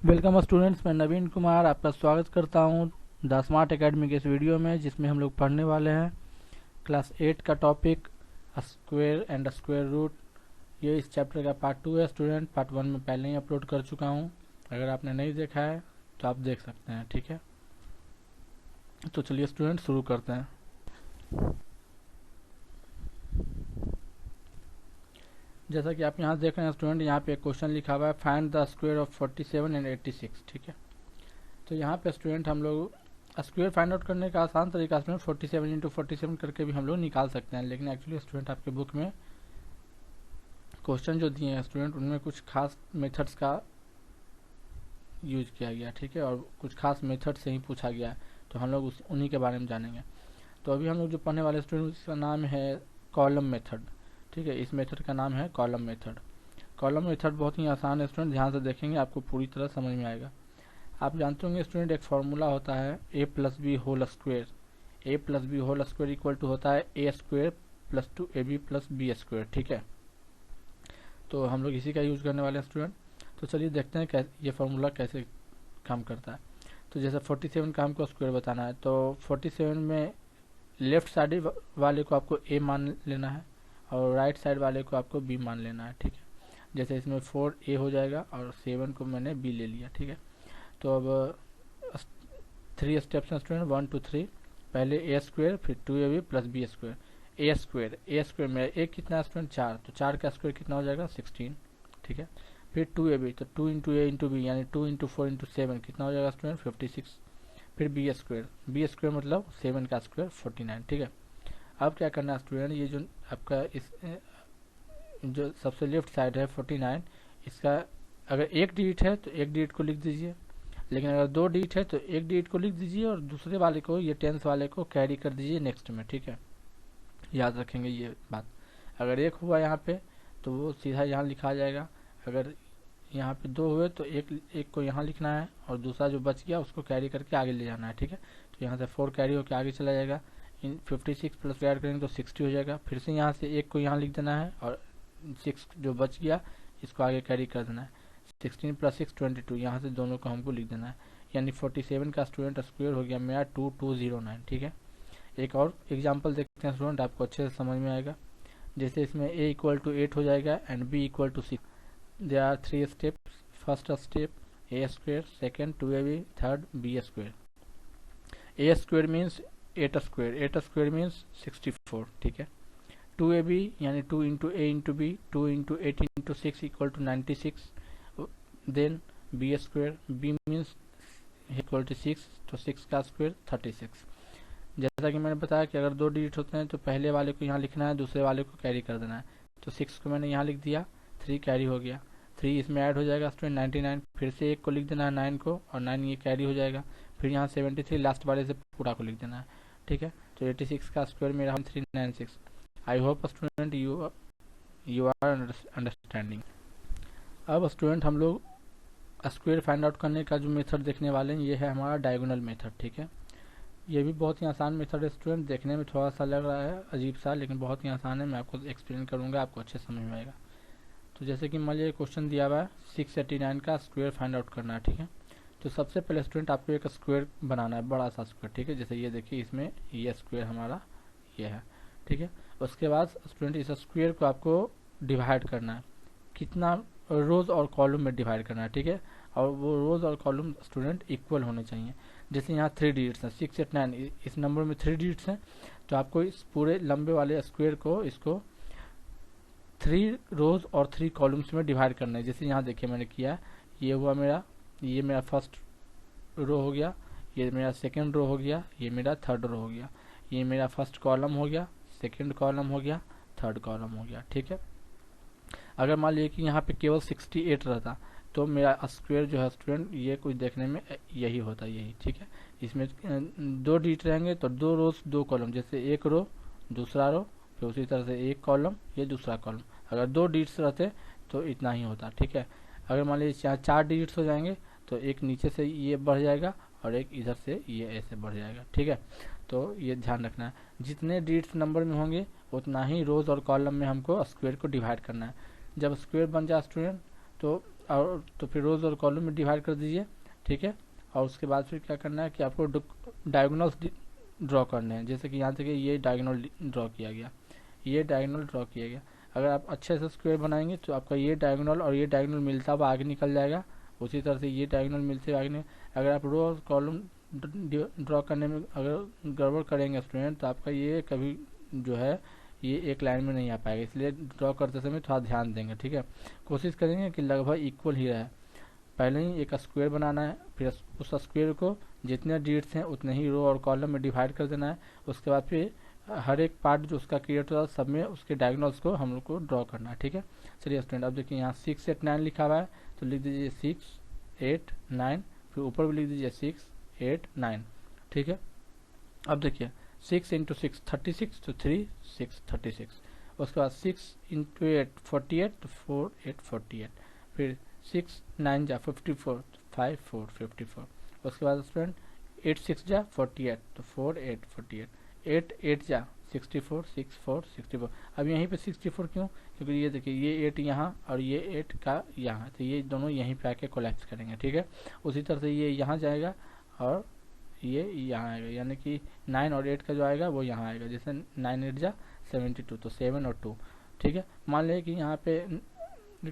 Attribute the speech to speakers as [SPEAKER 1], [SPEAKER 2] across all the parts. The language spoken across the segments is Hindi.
[SPEAKER 1] वेलकम स्टूडेंट्स, मैं नवीन कुमार आपका स्वागत करता हूं द स्मार्ट एकेडमी के इस वीडियो में, जिसमें हम लोग पढ़ने वाले हैं क्लास 8 का topic square and square root. ये इस चैप्टर का पार्ट 2 है स्टूडेंट। पार्ट 1 में पहले ही अपलोड कर चुका हूं, अगर आपने नहीं देखा है तो आप देख सकते हैं। ठीक है, तो चलिए स्टूडेंट शुरू करते हैं। जैसा कि आप यहाँ देख रहे हैं स्टूडेंट, यहाँ पे एक क्वेश्चन लिखा हुआ है, find the square of 47 and 86। ठीक है, तो यहाँ पे स्टूडेंट हम लोग स्क्वायर फाइंड आउट करने का आसान तरीका स्टूडेंट 47 इंटू 47 करके भी हम लोग निकाल सकते हैं, लेकिन एक्चुअली स्टूडेंट आपके बुक में क्वेश्चन जो दिए हैं स्टूडेंट, उनमें कुछ खास मेथड्स का यूज किया गया। ठीक है, और कुछ खास मेथड से ही पूछा गया है, तो हम लोग उन्हीं के बारे में जानेंगे। तो अभी हम लोग जो पढ़ने वाले स्टूडेंट, उसका नाम है कॉलम मेथड। ठीक है, इस मेथड का नाम है कॉलम मेथड। कॉलम मेथड बहुत ही आसान है स्टूडेंट, ध्यान से देखेंगे आपको पूरी तरह समझ में आएगा। आप जानते होंगे स्टूडेंट, एक फार्मूला होता है a plus b whole square. a plus b whole square equal to होता है a square plus 2ab plus b square. ठीक है, तो हम लोग इसी का यूज करने वाले हैं स्टूडेंट। तो चलिए देखते हैं ये फार्मूला कैसे काम करता है। तो जैसे 47 का हमको स्क्वायर बताना है, तो 47 में लेफ्ट साइड वाले को आपको a मान लेना है और राइट साइड वाले को आपको b मान लेना है। ठीक है, जैसे इसमें 4a हो जाएगा और 7 को मैंने b ले लिया। ठीक है, तो अब 3 स्टेप्स हैं स्टूडेंट, 1 2 3। पहले a स्क्वायर, फिर 2ab plus b square. a square में a कितना है स्टूडेंट 4, तो 4 का स्क्वायर कितना हो जाएगा 16। ठीक है, फिर 2ab, तो 2 इंटू a इंटू बी यानी 2 इंटू 4 इंटू 7 कितना हो जाएगा स्टूडेंट 56। फिर बी स्क्वायर मतलब 7 का स्क्वायर 49। ठीक है, अब क्या करना है स्टूडेंट, ये जो आपका इस जो सबसे लेफ्ट साइड है 49, इसका अगर एक डिजिट है तो एक डिजिट को लिख दीजिए, लेकिन अगर 2 डिजिट है तो एक डिजिट को लिख दीजिए और दूसरे वाले को, ये टेंस वाले को कैरी कर दीजिए नेक्स्ट में। ठीक है, याद रखेंगे ये बात। अगर एक हुआ यहाँ पे तो वो सीधा यहाँ लिखा जाएगा, अगर यहाँ पे 2 हुए तो एक को यहाँ लिखना है और दूसरा जो बच गया उसको कैरी करके आगे ले जाना है। ठीक है, तो यहाँ से 4 कैरी होकर आगे चला जाएगा। इन 56 प्लस ऐड करेंगे तो 60 हो जाएगा। फिर से यहाँ से एक को यहाँ लिख देना है और 6 जो बच गया इसको आगे कैरी कर देना है। 16 प्लस 6 22, यहाँ से दोनों को हमको लिख देना है, यानी 47 का स्टूडेंट स्क्वायर हो गया मेरा 2209। ठीक है, एक और एग्जांपल देखते हैं स्टूडेंट, आपको अच्छे से समझ में आएगा। जैसे इसमें a इक्वल टू 8 हो जाएगा and b equal to 6। They are 3 steps. First step a square, second 2ab, third b square. a square means 8 square, 8 square means 64। ठीक है, 2ab यानी 2 into a into b, 2 into 8 into 6 equal to 96। Then b square, b means equal to 6, तो 6 का स्क्वायर 36। जैसा कि मैंने बताया कि अगर 2 डिजिट होते हैं तो पहले वाले को यहाँ लिखना है, दूसरे वाले को कैरी कर देना है। तो 6 को मैंने यहाँ लिख दिया, 3 कैरी हो गया, 3 इसमें ऐड हो जाएगा स्टूडेंट 99। फिर से एक को लिख देना है 9 को, और 9 ये कैरी हो जाएगा। फिर यहाँ 73 लास्ट वाले से पूरा को लिख देना है। ठीक है, तो 86 का स्क्वायर मेरा 396। I hope student you are understanding. अब स्टूडेंट हम लोग स्क्वायर फाइंड आउट करने का जो मेथड देखने वाले हैं, ये है हमारा डायगोनल मेथड। ठीक है, ये भी बहुत ही आसान मेथड है स्टूडेंट, देखने में थोड़ा सा लग रहा है अजीब सा, लेकिन बहुत ही आसान है। मैं आपको एक्सप्लेन करूंगा, आपको अच्छे समझ में आएगा। तो जैसे कि मान लीजिए क्वेश्चन दिया हुआ है 689 का स्क्वायर फाइंड आउट करना है। ठीक है, तो सबसे पहले स्टूडेंट आपको एक स्क्वायर बनाना है, बड़ा सा स्क्वायर। ठीक है, जैसे ये देखिए, इसमें ये स्क्वायर हमारा ये है। ठीक है, उसके बाद स्टूडेंट इस स्क्वायर को आपको डिवाइड करना है, कितना रोज और कॉलम में डिवाइड करना है। ठीक है, और वो रोज और कॉलम स्टूडेंट इक्वल होने चाहिए। जैसे यहाँ 3 डिजिट्स हैं 689, इस नंबर में 3 डिजिट्स हैं, तो आपको इस पूरे लंबे वाले स्क्वायर को इसको 3 रोज और 3 कॉलम्स में डिवाइड करना है। जैसे यहाँ देखिए मैंने किया, ये हुआ मेरा, ये मेरा फर्स्ट रो हो गया, ये मेरा सेकेंड रो हो गया, ये मेरा थर्ड रो हो गया, ये मेरा फर्स्ट कॉलम हो गया, सेकेंड कॉलम हो गया, थर्ड कॉलम हो गया। ठीक है, अगर मान लीजिए कि यहाँ पे केवल 68 रहता तो मेरा स्क्वायर जो है स्टूडेंट ये कुछ देखने में यही होता, यही। ठीक है, इसमें 2 डिजिट रहेंगे तो 2 रोज 2 कॉलम, जैसे एक रो दूसरा रो, फिर उसी तरह से एक कॉलम ये दूसरा कॉलम। अगर 2 डिजिट्स रहते तो इतना ही होता। ठीक है, अगर मान लीजिए 4 डिजिट्स हो जाएंगे तो एक नीचे से ये बढ़ जाएगा और एक इधर से ये ऐसे बढ़ जाएगा। ठीक है, तो ये ध्यान रखना है, जितने डिजिट्स नंबर में होंगे उतना ही रोज और कॉलम में हमको स्क्वायर को डिवाइड करना है। जब स्क्वायर बन जाए स्टूडेंट, तो और तो फिर रोज और कॉलम में डिवाइड कर दीजिए, ठीक है। और उसके बाद फिर क्या करना है कि आपको डायगोनल्स ड्रॉ करने हैं। जैसे कि यहाँ तक ये डायगोनल ड्रॉ किया गया, ये डायगोनल ड्रॉ किया गया। अगर आप अच्छे से स्क्वायर बनाएंगे तो आपका ये डायगोनल और ये डायगोनल मिलता हुआ आगे निकल जाएगा। उसी तरह से ये डायगोनल मिलते हुए आगे अगर आप रो और कॉलम ड्रॉ करने में अगर गड़बड़ करेंगे स्टूडेंट तो आपका ये कभी जो है ये एक लाइन में नहीं आ पाएगा। इसलिए ड्रॉ करते समय थोड़ा ध्यान देंगे, ठीक है। कोशिश करेंगे कि लगभग इक्वल ही रहे। पहले ही एक स्क्वायर बनाना है, फिर उस स्क्वायर को जितने डिजिट्स हैं उतने ही रो और कॉलम में डिवाइड कर देना है। उसके बाद फिर हर एक पार्ट जो उसका क्रिएट होता है सब में उसके डायगोनल्स को हम लोग को ड्रॉ करना है, ठीक है। चलिए स्टूडेंट, अब देखिए यहाँ 6 8 9 लिखा हुआ है तो लिख दीजिए 6 8 9, फिर ऊपर भी लिख दीजिए 6 8 9, ठीक है। अब देखिए 6 इंटू 6 36 तो 3 6 36। उसके बाद 6 इंटू 8 48 तो 4 8 48, फिर 6 9 जा 54 5 4 54। उसके बाद स्टूडेंट 8 6 जा 48 तो 4 8 48, 8 8 जा 64 6 4 64। अब यहीं पे 64 क्यों? क्योंकि ये देखिए ये 8 यहाँ और ये 8 का यहाँ, तो ये दोनों यहीं पे आके कोलैप्स करेंगे, ठीक है। उसी तरह से ये यहाँ जाएगा और ये यहाँ आएगा, यानी कि 9 और 8 का जो आएगा वो यहाँ आएगा। जैसे 9 8 जा 72 तो 7 और 2, ठीक है। मान लिया कि यहाँ पे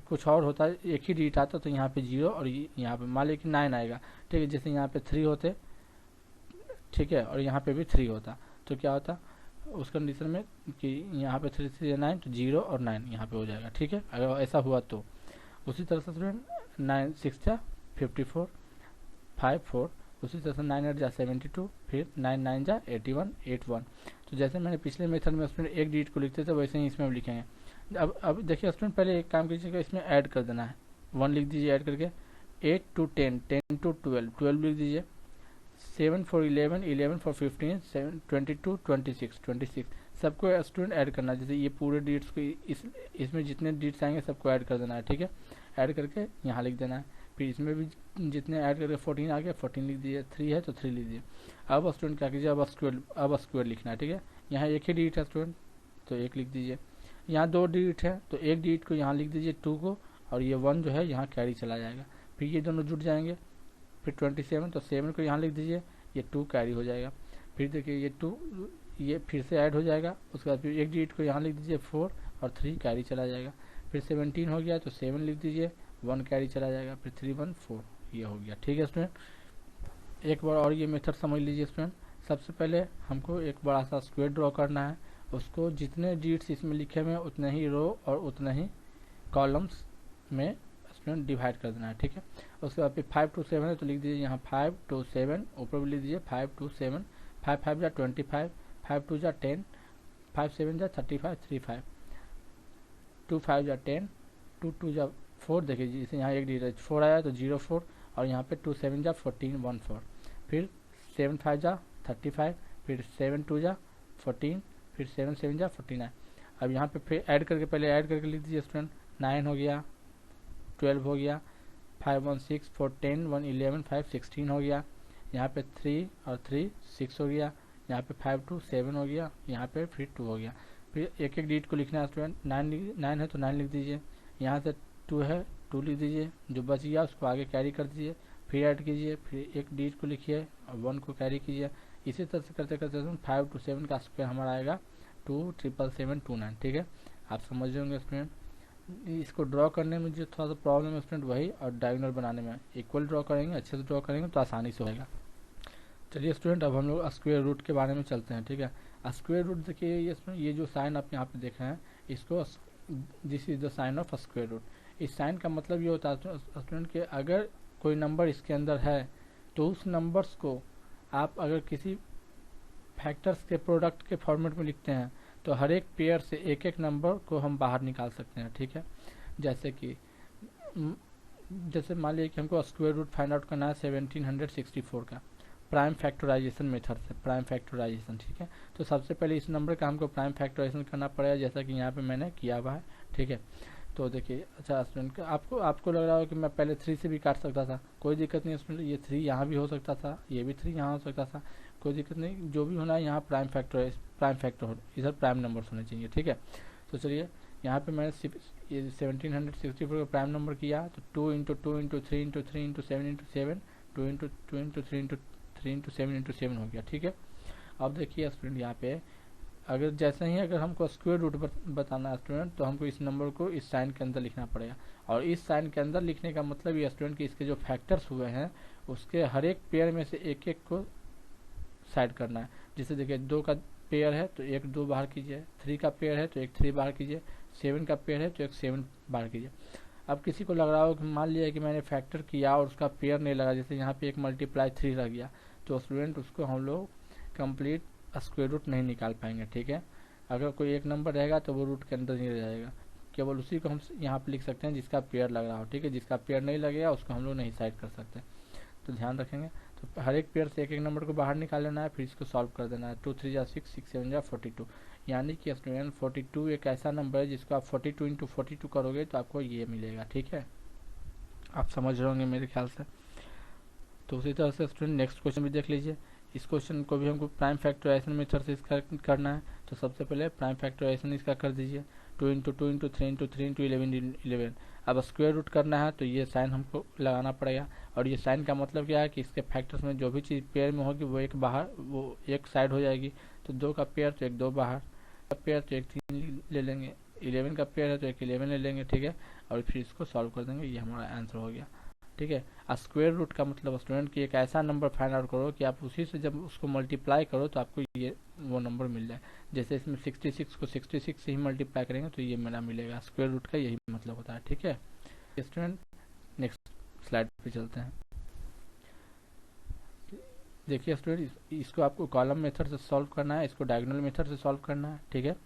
[SPEAKER 1] कुछ और होता है, एक ही डिजिट आता तो यहाँ पे 0 और यहाँ पे मान लिया कि 9 आएगा, ठीक है। जैसे यहाँ पे 3 होते, ठीक है, और यहाँ पे भी 3 होता तो क्या होता उस कंडीशन में कि यहाँ पे 3 3 9 तो 0 और 9 यहाँ पे हो जाएगा, ठीक है, अगर ऐसा हुआ तो। उसी तरह से स्टूडेंट 9 6 जा 54 5 4, उसी तरह से 9 8 जा 72, फिर 9 9 जा 81 81। तो जैसे मैंने पिछले मेथड में स्टूडेंट एक डिजिट को लिखते थे वैसे ही इसमें लिखेंगे। अब देखिए स्टूडेंट, पहले एक काम कीजिएगा, इसमें ऐड कर देना है। 1 लिख दीजिए ऐड करके, 8 to 10 10 to 12 12 लिख दीजिए, 7 for 11 11 for 15 7 22 26 26। सबको स्टूडेंट ऐड करना है। जैसे ये पूरे डिजिट्स को इसमें जितने डिजिट्स आएंगे सबको ऐड कर देना है, ठीक है। ऐड करके यहाँ लिख देना है। फिर इसमें भी जितने ऐड करके 14 आ गया 14 लिख दीजिए, 3 है तो 3 लिख दीजिए। अब स्टूडेंट क्या कीजिए, अब स्क्वायर लिखना है, ठीक है। यहाँ एक ही डिजिट है स्टूडेंट तो 1 लिख दीजिए। यहाँ 2 डिजिट है तो एक डिजिट को यहाँ लिख दीजिए 2 को, और ये 1 जो है यहाँ कैरी चला जाएगा। फिर ये दोनों जुट जाएंगे। फिर 27 तो 7 को यहाँ लिख दीजिए, ये 2 कैरी हो जाएगा। फिर देखिए ये 2 ये फिर से ऐड हो जाएगा। उसके बाद फिर एक डिजिट को यहाँ लिख दीजिए 4 और 3 कैरी चला जाएगा। फिर 17 हो गया तो 7 लिख दीजिए, 1 कैरी चला जाएगा। फिर 3 1 4 ये हो गया, ठीक है स्टूडेंट। एक बार और ये मेथड समझ लीजिए स्टूडेंट। सबसे पहले हमको एक बड़ा सा स्क्वायर ड्रॉ करना है। उसको जितने डिजिट्स इसमें लिखे हुए हैं उतने ही रो और उतने ही कॉलम्स में स्टूडेंट डिवाइड कर देना है, ठीक है। उसके बाद फिर 5 to 7 है तो लिख दीजिए यहाँ 5 to 7, ऊपर भी लिख दीजिए 5 to 7। 5 5 जा 25, 5 2 जा 10, 5 7 जा 35 3 5, 2 5 जा 10, 2 2 जा 4। देखिए जैसे यहाँ एक डिजिट 4 आया तो 0 4, और यहाँ पे 2 7 जा 14 1 4, फिर 7 5 जा 35, फिर 7 2 जा 14, फिर 7 7 जा 49। अब यहाँ पे फिर ऐड करके पहले ऐड करके लिख दीजिए स्टूडेंट, 9 हो गया, 12 हो गया, 5 1 6 4 10 1 11 5 16 हो गया। यहाँ पे 3 और 3 6 हो गया। यहाँ पे 5 2 7 हो गया। यहाँ पे फिर 2 हो गया। फिर एक एक डिजिट को लिखना है स्टूडेंट। 9 है तो 9 लिख दीजिए, यहाँ से 2 है 2 लिख दीजिए, जो बच गया उसको आगे कैरी कर दीजिए, फिर ऐड कीजिए, फिर एक डिजिट को लिखिए और 1 को कैरी कीजिए। इसी तरह से करते करते 5 to 7 का स्क्वायर हमारा आएगा 2 7 7 2 9, ठीक है। आप समझ होंगे स्टूडेंट। इसको ड्रॉ करने में जो थोड़ा सा प्रॉब्लम है स्टूडेंट वही, और डायगोनल बनाने में इक्वल ड्रॉ करेंगे, अच्छे से ड्रॉ करेंगे तो आसानी से होगा। चलिए स्टूडेंट, अब हम लोग स्क्वायर रूट के बारे में चलते हैं, ठीक है। स्क्वायर रूट देखिए ये जो साइन आप यहाँ पे देख रहे हैं इसको this is the sign of square root. इस साइन का मतलब ये होता है स्टूडेंट कि अगर कोई नंबर इसके अंदर है तो उस नंबर्स को आप अगर किसी फैक्टर्स के प्रोडक्ट के फॉर्मेट में लिखते हैं तो हर एक पेयर से एक एक नंबर को हम बाहर निकाल सकते हैं, ठीक है। जैसे मान लीजिए कि हमको स्क्वायर रूट फाइंड आउट करना है 1764 का प्राइम फैक्टराइजेशन मेथड से, प्राइम फैक्टराइजेशन, ठीक है। तो सबसे पहले इस नंबर का हमको प्राइम फैक्टराइजेशन करना पड़ेगा, जैसा कि यहाँ पे मैंने किया हुआ है, ठीक है। तो देखिए अच्छा स्टूडेंट, आपको लग रहा हो कि मैं पहले 3 से भी काट सकता था, कोई दिक्कत नहीं स्टूडेंट। ये 3 यहाँ भी हो सकता था, ये भी 3 यहाँ हो सकता था, कोई दिक्कत नहीं। जो भी होना है यहाँ प्राइम फैक्टर इधर प्राइम नंबर्स होने चाहिए, ठीक है। तो चलिए यहाँ पे मैंने सिर्फ ये 1764 को प्राइम नंबर किया तो 2 into 2 into 3 into 3 into 7 into 7 2 into 2 into 3 into 3 into 7 into 7 हो गया। ठीक है, अब देखिए स्टूडेंट यहाँ पे अगर जैसे ही अगर हमको स्क्वायर रूट बताना है स्टूडेंट, तो हमको इस नंबर को इस साइन के अंदर लिखना पड़ेगा। और इस साइन के अंदर लिखने का मतलब ये स्टूडेंट कि इसके जो फैक्टर्स हुए हैं उसके हर एक पेयर में से एक एक को साइड करना है। जैसे देखिए 2 का पेयर है तो एक 2 बाहर कीजिए, 3 का पेयर है तो एक 3 बाहर कीजिए, 7 का पेयर है तो एक 7 बाहर कीजिए। अब किसी को लग रहा हो कि मान लिया कि मैंने फैक्टर किया और उसका पेयर नहीं लगा, जैसे यहाँ पे एक मल्टीप्लाई 3 रह गया, तो स्टूडेंट उसको हम लोग कंप्लीट स्क्वायर रूट नहीं निकाल पाएंगे। ठीक है, अगर कोई एक नंबर रहेगा तो वो रूट के अंदर नहीं रह जाएगा, केवल उसी को हम यहाँ पे लिख सकते हैं जिसका पेयर लग रहा हो। ठीक है, जिसका पेयर नहीं लगेगा उसको हम लोग नहीं साइड कर सकते, तो ध्यान रखेंगे। तो हर एक पेयर से एक एक नंबर को बाहर निकाल लेना है, फिर इसको सॉल्व कर देना है। 2 3 जा 6, 6 7 जा 42, यानी कि स्टूडेंट 42 एक ऐसा नंबर है जिसको आप 42 इंटू 42 करोगे तो आपको ये मिलेगा। ठीक है, आप समझ रहे होंगे मेरे ख्याल से। तो उसी तरह से स्टूडेंट नेक्स्ट क्वेश्चन भी देख लीजिए। इस क्वेश्चन को भी हमको प्राइम फैक्टराइजेशन मेथड से इसका करना है, तो सबसे पहले प्राइम फैक्टराइजेशन इसका कर दीजिए। 2 इंटू 2 इंटू 3 इंटू 3 इंटू 11। अब स्क्वायर रूट करना है तो ये साइन हमको लगाना पड़ेगा, और ये साइन का मतलब क्या है कि इसके फैक्टर्स में जो भी चीज़ पेयर में होगी वो एक बाहर, वो एक साइड हो जाएगी। तो 2 का पेयर तो एक 2 बाहर, का पेयर तो एक 3 ले लेंगे, 11 का पेयर है तो एक 11 ले लेंगे। ठीक है, और फिर इसको सॉल्व कर देंगे, ये हमारा आंसर हो गया। ठीक है, स्क्वायर रूट का मतलब स्टूडेंट कि एक ऐसा नंबर फाइंड आउट करो कि आप उसी से जब उसको मल्टीप्लाई करो तो आपको ये वो नंबर मिल जाए। जैसे इसमें 66 को 66 से ही मल्टीप्लाई करेंगे तो ये मेरा मिलेगा। स्क्वायर रूट का यही मतलब होता है। ठीक है स्टूडेंट, नेक्स्ट स्लाइड पे चलते हैं। देखिए स्टूडेंट, इसको आपको कॉलम मेथड से सॉल्व करना है, इसको डायगोनल मेथड से सॉल्व करना है। ठीक है,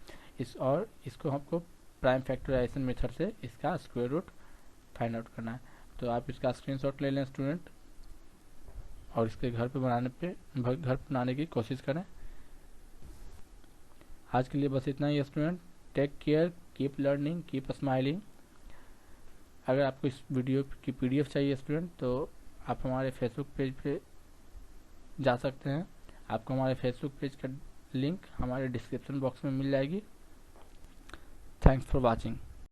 [SPEAKER 1] और इसको आपको प्राइम फैक्टराइजेशन मेथड से इसका स्क्वायर रूट फाइंड आउट करना है। तो आप इसका स्क्रीनशॉट ले लें स्टूडेंट, और इसके घर बनाने की कोशिश करें। आज के लिए बस इतना ही student. Take care, keep learning, keep smiling. अगर आपको इस वीडियो की PDF चाहिए स्टूडेंट तो आप हमारे फेसबुक पेज पे जा सकते हैं। आपको हमारे फेसबुक पेज का लिंक हमारे डिस्क्रिप्शन बॉक्स में मिल जाएगी। Thanks for watching.